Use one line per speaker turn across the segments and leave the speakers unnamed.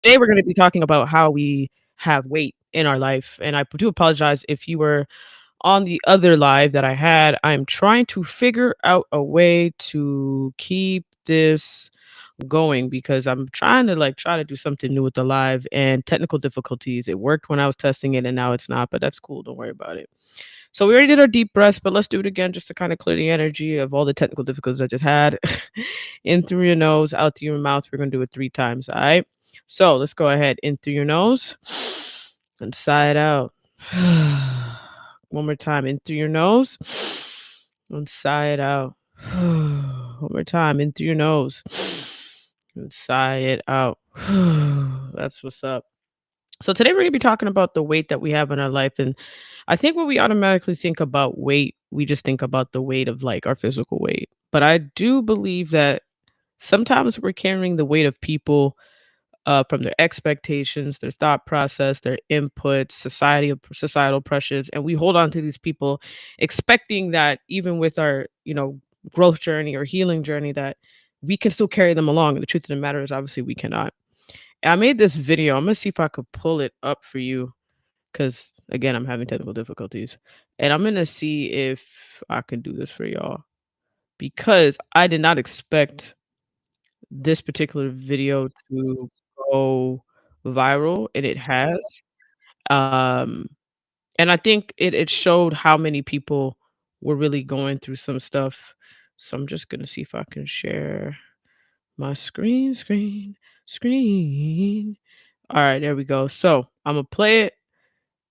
Today we're going to be talking about how we have weight in our life. And I do apologize if you were on the other live that I had. I'm trying to figure out a way to keep this going because I'm trying to try to do something new with the live and technical difficulties. It worked when I was testing it and now it's not, but that's cool. Don't worry about it. So we already did our deep breaths, but let's do it again just to kind of clear the energy of all the technical difficulties I just had. In through your nose, out through your mouth. We're gonna do it 3 times. All right. So let's go ahead. In through your nose and sigh it out. One more time. In through your nose and sigh it out. One more time. In through your nose and sigh it out. That's what's up. So today we're going to be talking about the weight that we have in our life. And I think when we automatically think about weight, we just think about the weight of our physical weight. But I do believe that sometimes we're carrying the weight of people, from their expectations, their thought process, their inputs, societal pressures, and we hold on to these people, expecting that even with our growth journey or healing journey, that we can still carry them along. And the truth of the matter is, obviously, we cannot. I made this video. I'm gonna see if I could pull it up for you because again, I'm having technical difficulties, and I'm gonna see if I can do this for y'all because I did not expect this particular video to go viral, and it has. Um, and I think it showed how many people were really going through some stuff. So I'm just gonna see if I can share my screen. All right, there we go. So I'm gonna play it,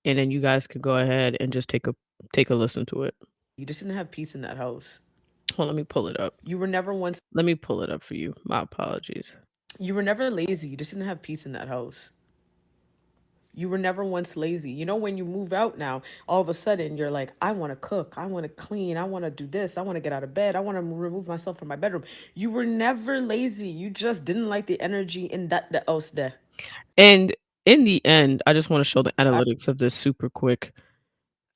and then you guys could go ahead and just take a listen to it. You just didn't have peace in that house. Hold on, let me pull it up. You were never once. Let me pull it up for you. My apologies. You were never lazy. You just didn't have peace in that house. You were never once lazy. You know, when you move out now, all of a sudden you're like, I want to cook. I want to clean. I want to do this. I want to get out of bed. I want to remove myself from my bedroom. You were never lazy. You just didn't like the energy in that else there. And in the end, I just want to show the analytics of this super quick.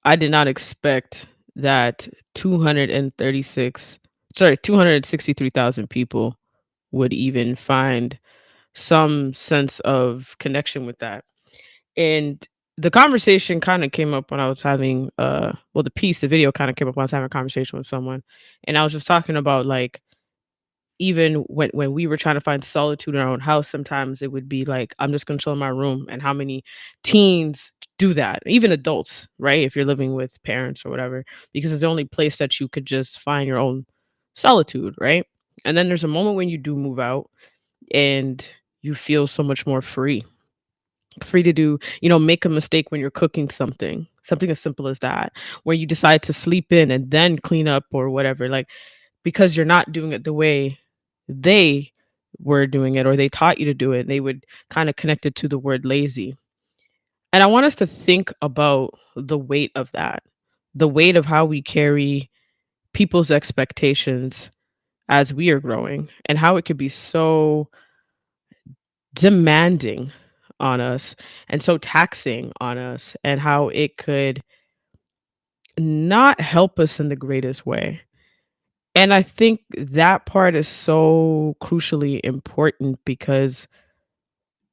I did not expect that 263,000 people would even find some sense of connection with that. And the conversation kind of came up when I was having the video kind of came up when I was having a conversation with someone. And I was just talking about even when we were trying to find solitude in our own house, sometimes it would be like, I'm just gonna chill in my room, and how many teens do that, even adults, right? If you're living with parents or whatever, because it's the only place that you could just find your own solitude, right? And then there's a moment when you do move out and you feel so much more free to do, make a mistake when you're cooking something as simple as that, where you decide to sleep in and then clean up or whatever, because you're not doing it the way they were doing it or they taught you to do it. They would kind of connect it to the word lazy. And I want us to think about the weight of that, the weight of how we carry people's expectations as we are growing, and how it could be so demanding on us and so taxing on us, and how it could not help us in the greatest way. And I think that part is so crucially important because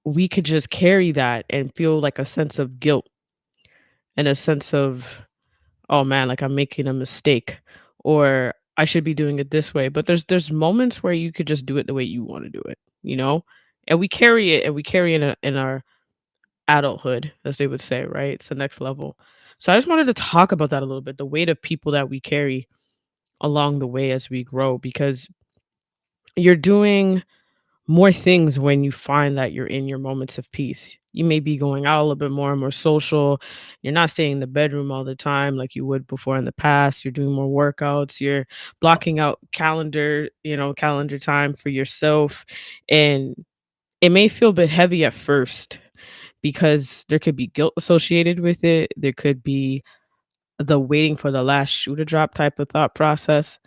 we could just carry that and feel like a sense of guilt and a sense of, oh man, like I'm making a mistake or I should be doing it this way. But there's moments where you could just do it the way you want to do it, you know? And we carry it in our adulthood, as they would say, right? It's the next level. So I just wanted to talk about that a little bit, the weight of people that we carry along the way as we grow, because you're doing more things when you find that you're in your moments of peace. You may be going out a little bit more social. You're not staying in the bedroom all the time like you would before in the past. You're doing more workouts. You're blocking out calendar time for yourself. And it may feel a bit heavy at first because there could be guilt associated with it. There could be the waiting for the last shoe to drop type of thought process.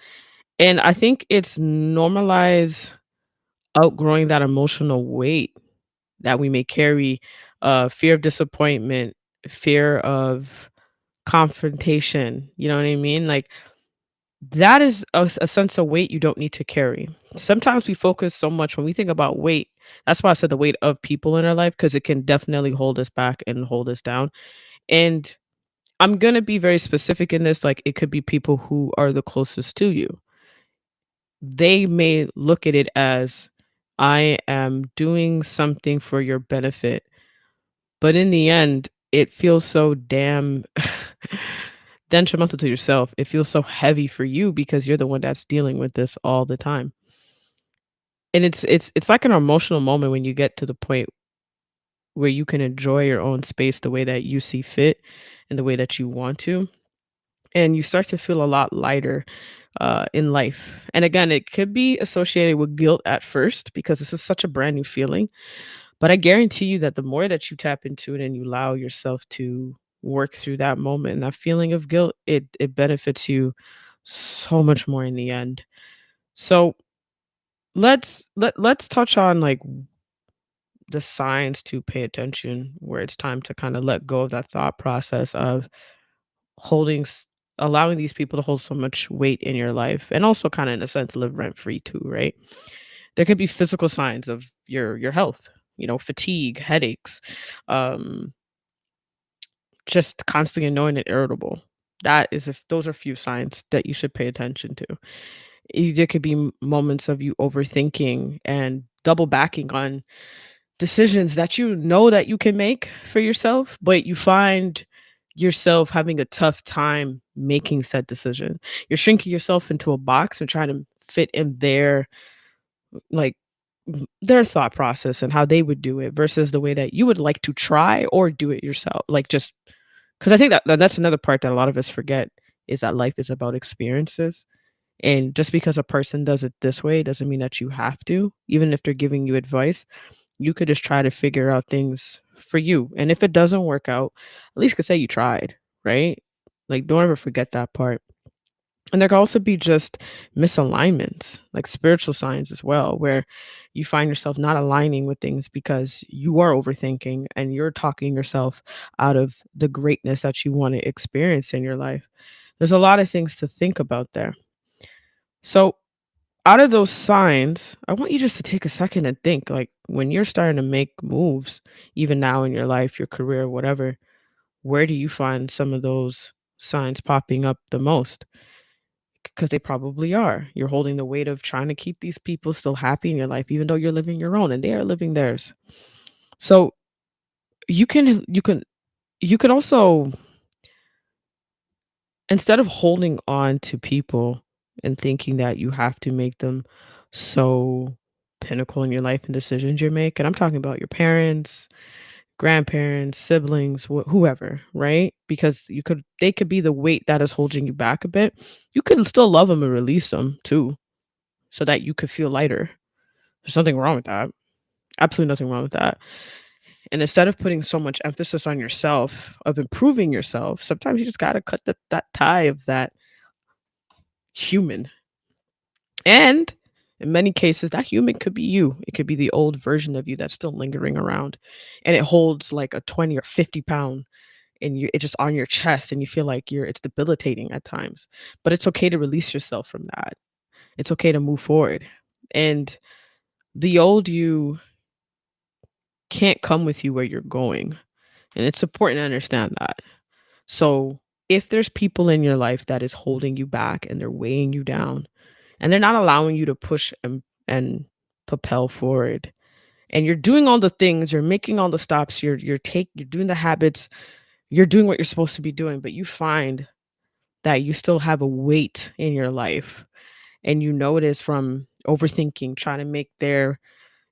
And I think it's normalize outgrowing that emotional weight that we may carry, fear of disappointment, fear of confrontation, you know what I mean? Like, That is a sense of weight you don't need to carry. Sometimes we focus so much when we think about weight. That's why I said the weight of people in our life, because it can definitely hold us back and hold us down. And I'm gonna be very specific in this, like, it could be people who are the closest to you. They may look at it as, "I am doing something for your benefit," but in the end, it feels so damn detrimental to yourself. It feels so heavy for you because you're the one that's dealing with this all the time. And it's like an emotional moment when you get to the point where you can enjoy your own space the way that you see fit and the way that you want to, and you start to feel a lot lighter in life. And again, it could be associated with guilt at first because this is such a brand new feeling. But I guarantee you that the more that you tap into it and you allow yourself to work through that moment and that feeling of guilt, it benefits you so much more in the end. So let's touch on like the signs to pay attention where it's time to kind of let go of that thought process of holding allowing these people to hold so much weight in your life and also kind of in a sense live rent free too, right? There could be physical signs of your health, fatigue, headaches, um just constantly annoying and irritable. That is if those are few signs that you should pay attention to. There could be moments of you overthinking and double backing on decisions that you know that you can make for yourself, but you find yourself having a tough time making said decision. You're shrinking yourself into a box and trying to fit in like their thought process and how they would do it versus the way that you would like to try or do it yourself. Like just because I think that's another part that a lot of us forget is that life is about experiences. And just because a person does it this way doesn't mean that you have to, even if they're giving you advice. You could just try to figure out things for you. And if it doesn't work out, at least you could say you tried, right? Like, don't ever forget that part. And there could also be just misalignments, like spiritual signs as well, where you find yourself not aligning with things because you are overthinking and you're talking yourself out of the greatness that you want to experience in your life. There's a lot of things to think about there. So, out of those signs, I want you just to take a second and think like when you're starting to make moves, even now in your life, your career, whatever, where do you find some of those signs popping up the most? Because they probably are. You're holding the weight of trying to keep these people still happy in your life, even though you're living your own and they are living theirs. So you can also, instead of holding on to people and thinking that you have to make them so pinnacle in your life and decisions you make, and I'm talking about your parents, grandparents, siblings, whoever, right? Because they could be the weight that is holding you back a bit. You can still love them and release them too, so that you could feel lighter. There's nothing wrong with that. Absolutely nothing wrong with that. And instead of putting so much emphasis on yourself, of improving yourself, sometimes you just gotta cut that tie of that human. And in many cases, that human could be you. It could be the old version of you that's still lingering around. And it holds like a 20 or 50 pound and it's just on your chest and you feel like it's debilitating at times. But it's okay to release yourself from that. It's okay to move forward. And the old you can't come with you where you're going. And it's important to understand that. So if there's people in your life that is holding you back and they're weighing you down and they're not allowing you to push and propel forward, and you're doing all the things, you're making all the stops, you're doing the habits, you're doing what you're supposed to be doing, but you find that you still have a weight in your life and you know it is from overthinking, trying to make their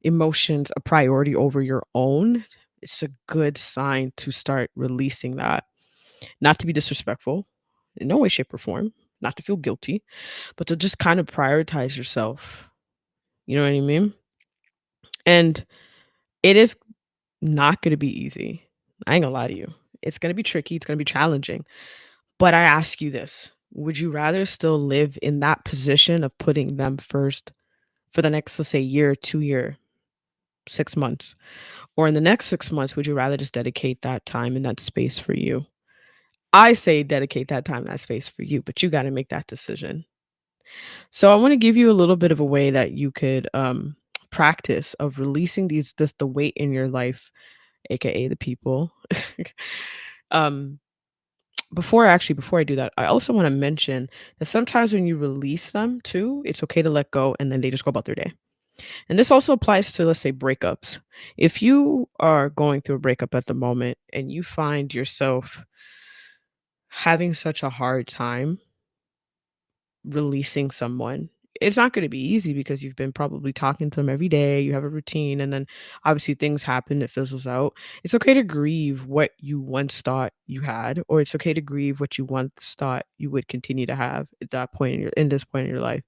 emotions a priority over your own, it's a good sign to start releasing that. Not to be disrespectful, in no way, shape, or form, not to feel guilty, but to just kind of prioritize yourself. You know what I mean? And it is not going to be easy. I ain't gonna lie to you. It's going to be tricky. It's going to be challenging. But I ask you this, would you rather still live in that position of putting them first for the next, let's say, year, 2 year, 6 months? Or in the next 6 months, would you rather just dedicate that time and that space for you? I say dedicate that time and that space for you, but you got to make that decision. So I want to give you a little bit of a way that you could practice of releasing the weight in your life, aka the people. um before I do that, I also want to mention that sometimes when you release them too, it's okay to let go and then they just go about their day. And this also applies to, let's say, breakups. If you are going through a breakup at the moment and you find yourself having such a hard time releasing someone, it's not going to be easy because you've been probably talking to them every day, you have a routine, and then obviously things happen, it fizzles out. It's okay to grieve what you once thought you had, or it's okay to grieve what you once thought you would continue to have at that point in this point in your life.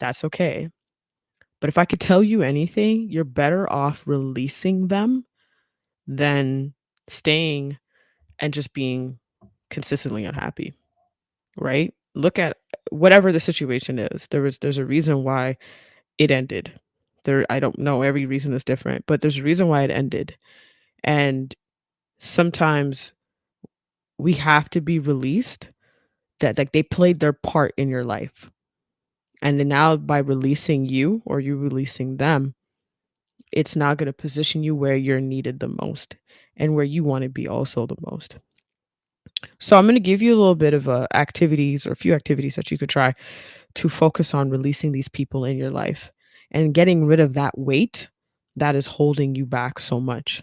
That's okay. But if I could tell you anything, you're better off releasing them than staying and just being consistently unhappy, right? Look at whatever the situation is. There's a reason why it ended. I don't know, every reason is different, but there's a reason why it ended. And sometimes we have to be released that like they played their part in your life. And then now by releasing you or you releasing them, it's now going to position you where you're needed the most and where you want to be also the most. So I'm going to give you a little bit of activities or a few activities that you could try to focus on releasing these people in your life and getting rid of that weight that is holding you back so much.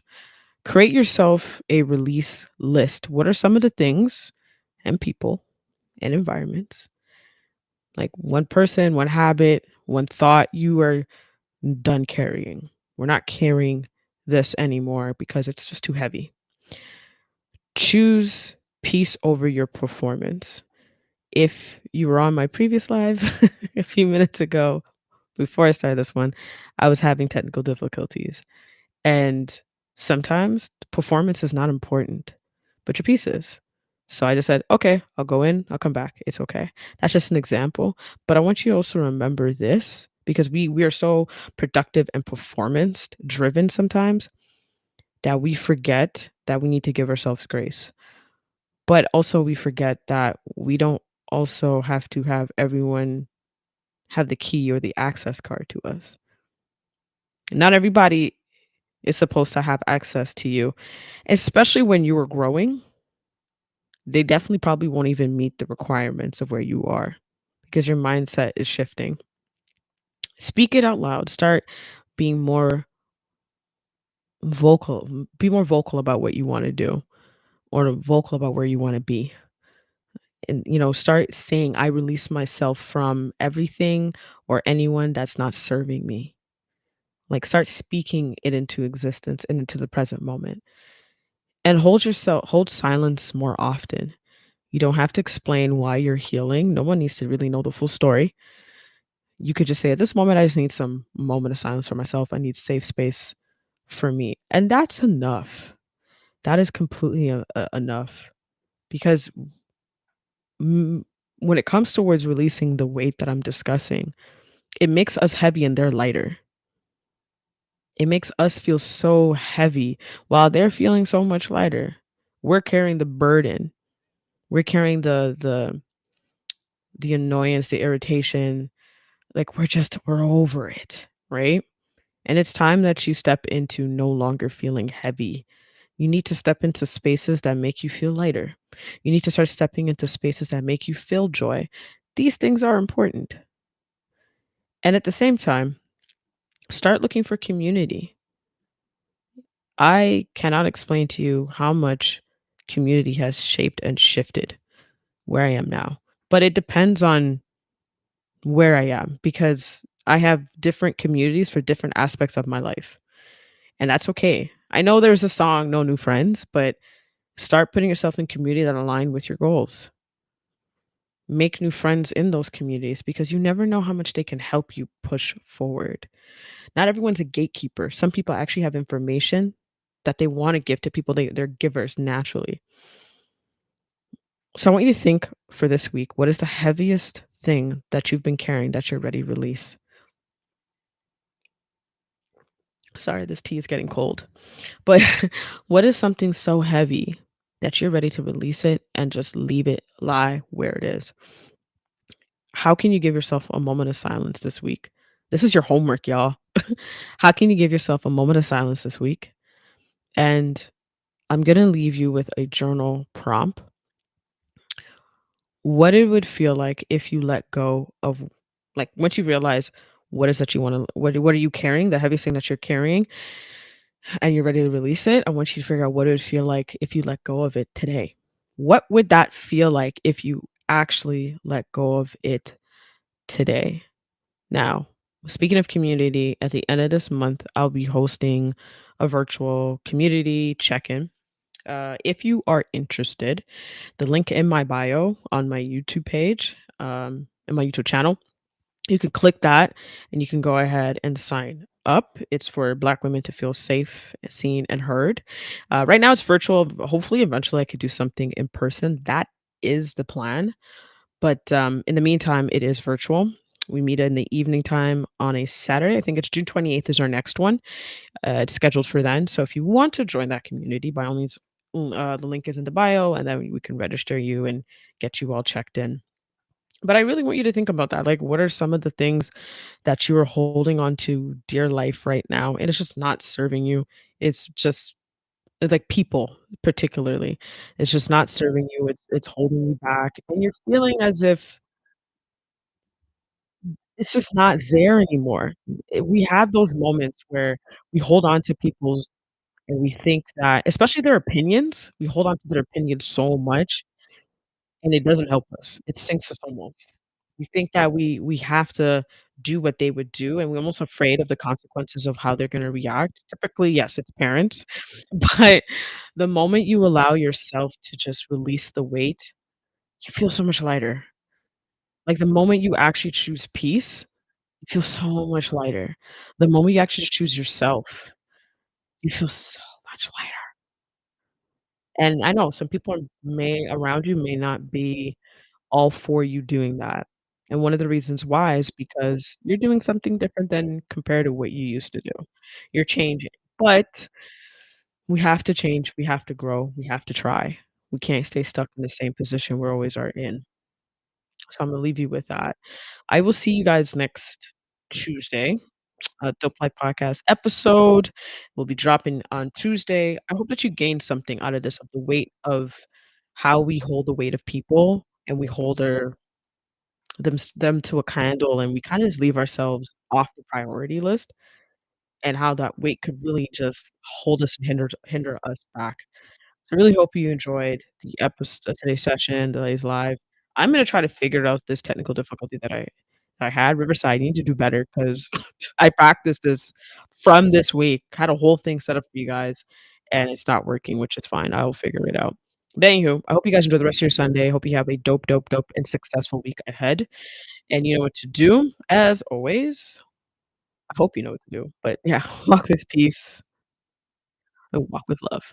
Create yourself a release list. What are some of the things and people and environments, like one person, one habit, one thought you are done carrying? We're not carrying this anymore because it's just too heavy. Choose peace over your performance. If you were on my previous live a few minutes ago, before I started this one, I was having technical difficulties. And sometimes performance is not important, but your piece is. So I just said, okay, I'll go in, I'll come back. It's okay. That's just an example. But I want you to also remember this because we are so productive and performance driven sometimes that we forget that we need to give ourselves grace. But also we forget that we don't also have to have everyone have the key or the access card to us. Not everybody is supposed to have access to you, especially when you are growing. They definitely probably won't even meet the requirements of where you are because your mindset is shifting. Speak it out loud. Start being more be more vocal about what you want to do or vocal about where you want to be. And start saying I release myself from everything or anyone that's not serving me. Like start speaking it into existence and into the present moment. And hold silence more often. You don't have to explain why you're healing. No one needs to really know the full story. You could just say, at this moment, I just need some moment of silence for myself. I need safe space for me. And that's enough. That is completely enough because mm, when it comes towards releasing the weight that I'm discussing, it makes us heavy and they're lighter. It makes us feel so heavy while they're feeling so much lighter. We're carrying the burden. We're carrying the annoyance, the irritation, like we're over it, right? And it's time that you step into no longer feeling heavy. You need to step into spaces that make you feel lighter. You need to start stepping into spaces that make you feel joy. These things are important. And at the same time, start looking for community. I cannot explain to you how much community has shaped and shifted where I am now. But it depends on where I am because I have different communities for different aspects of my life. And that's okay. I know there's a song, No New Friends, but start putting yourself in community that align with your goals. Make new friends in those communities because you never know how much they can help you push forward. Not everyone's a gatekeeper. Some people actually have information that they want to give to people. They're givers naturally. So I want you to think for this week, what is the heaviest thing that you've been carrying that you're ready to release? Sorry, this tea is getting cold. But what is something so heavy that you're ready to release it and just leave it lie where it is? How can you give yourself a moment of silence this week? This is your homework, y'all. How can you give yourself a moment of silence this week? And I'm going to leave you with a journal prompt. What it would feel like if you let go of, like, once you realize what is that you want to, what are you carrying, the heaviest thing that you're carrying, and you're ready to release it. I want you to figure out what it would feel like if you let go of it today. What would that feel like if you actually let go of it today? Now, speaking of community, at the end of this month, I'll be hosting a virtual community check in. If you are interested, the link in my bio on my YouTube page, in my YouTube channel, you can click that and you can go ahead and sign up. It's for Black women to feel safe, seen, and heard. Right now, it's virtual. Hopefully, eventually, I could do something in person. That is the plan. But, in the meantime, it is virtual. We meet in the evening time on a Saturday. I think it's June 28th is our next one. It's scheduled for then. So if you want to join that community, by all means, the link is in the bio, and then we can register you and get you all checked in. But I really want you to think about that. Like, what are some of the things that you are holding on to dear life right now, and it's just not serving you? It's just like people, particularly. It's just not serving you. It's holding you back, and you're feeling as if it's just not there anymore. We have those moments where we hold on to people's and we think that especially their opinions, we hold on to their opinions so much, and it doesn't help us. It sinks us almost. We think that we have to do what they would do, and we're almost afraid of the consequences of how they're gonna react. Typically, yes, it's parents, but the moment you allow yourself to just release the weight, you feel so much lighter. Like, the moment you actually choose peace, you feel so much lighter. The moment you actually choose yourself, you feel so much lighter. And I know some people may around you may not be all for you doing that. And one of the reasons why is because you're doing something different than compared to what you used to do. You're changing. But we have to change, we have to grow, we have to try. We can't stay stuck in the same position we always are in. So I'm gonna leave you with that. I will see you guys next Tuesday. Dope Life Podcast episode will be dropping on Tuesday. I hope that you gain something out of this, of the weight of how we hold the weight of people and we hold them to a candle and we kind of just leave ourselves off the priority list and how that weight could really just hold us and hinder us back. I really hope you enjoyed the episode, today's session, today's live. I'm gonna try to figure out this technical difficulty that I had. Riverside, I need to do better because I practiced this from this week. Had a whole thing set up for you guys, and it's not working, which is fine. I will figure it out. But anywho, I hope you guys enjoy the rest of your Sunday. I hope you have a dope, dope, dope, and successful week ahead. And you know what to do. As always, I hope you know what to do. But yeah, walk with peace and walk with love.